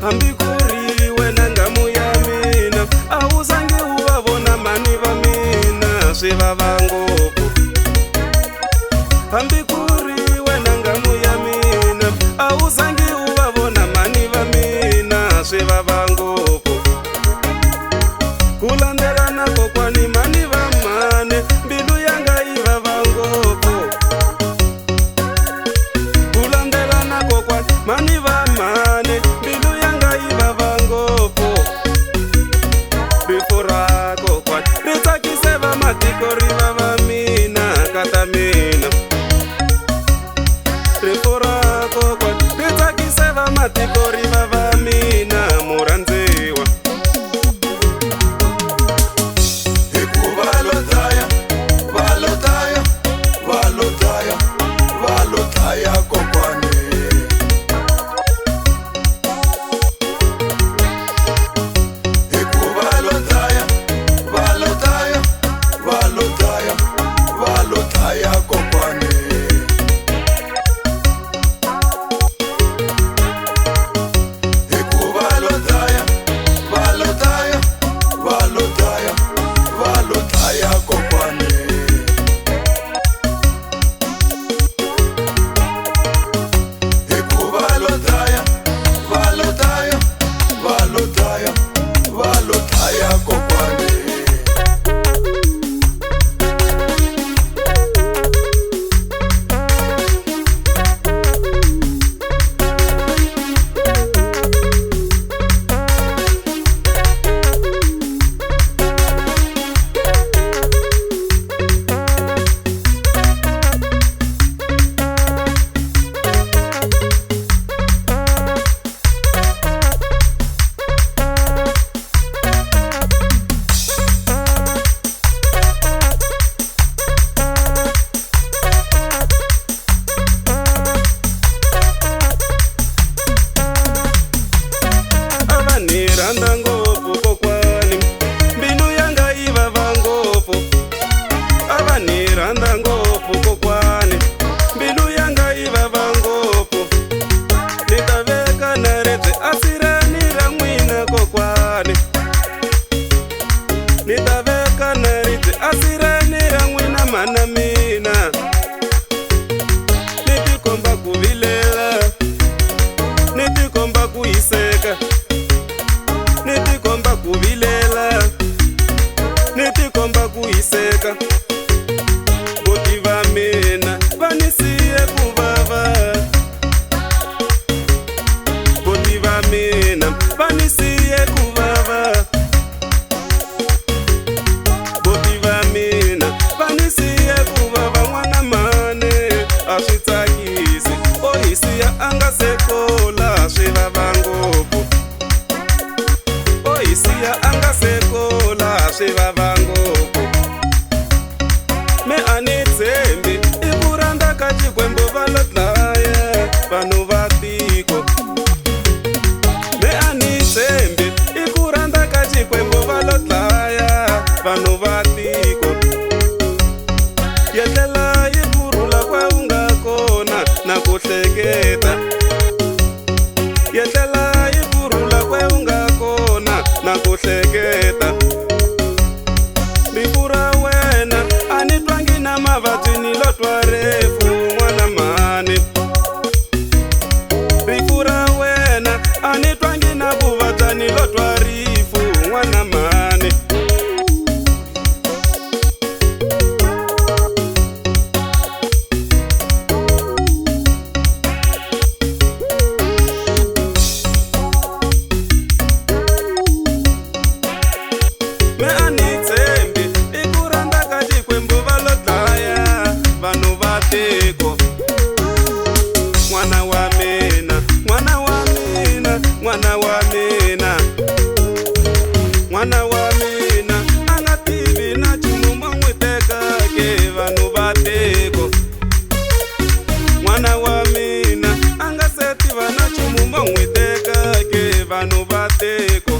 hambi kuri wena ngamu ya mina awuzange uvavona mani va mina swi vava ngopfu hambi kuri wena ngamu ya mina awuzange uvavona mani va mina swi vava ngopfu kulandelana kokwani mani va mane mbilu yanga yi vava ngopfu kulandelana kokwani mani va mane mbilu yanga yi vava ngopfu rifu ra kokwani ri tsakise va matiko ri vava mina kata mina rifu ra kokwani ri tsakise va matiko ri vava mina murhandziwa randa ngopfu kokwani mbilu yanga yi vava ngopfu ava ni randa ngopfu kokwani mbilu yanga yi vava ngopfu ni ta veka na ribye asireni ra n'wina kokwani ni ta veka na ribye asireni ra n'wina mana mina ni tikomba ku vilela ni tikomba ku hiseka ni tikomba ku vilela ni tikomba ku hiseka voti va mina va ni siye ku vava voti va mina va ni siye ku vava voti va mina va ni siye ku vava n'wana mane a swi tsakisi o hi siya a nga se kola swi vava ngopfu isiya anga sekola swi vava ngopfu me ani tshembi I ku rhandza ka Xikwembu va lo dlaya vanhu va tiko me ani tshembi I ku rhandza ka Xikwembu va lo dlaya vanhu va tiko yetlela yi kurhula kwa u nga kona na ku hleketa yetlela yi kurhula kwa u nga kona na ku hleketa rifu ra wena a ni twangi na mavabyi ni lo twa refu n'wana mani rifu ra wena a ni twangi na vuvabyi ni lo twa rifu n'wana mani me ani tshembi I ku rhandza ka Xikwembu va lo dlaya vanhu va tiko n'wana wa mina n'wana wa mina n'wana wa mina n'wana wa mina a nga tivi na nchumu mo n'wi tekake vanhu va tiko n'wana wa mina a nga se tiva na nchumu mo n'wi tekake vanhu va tiko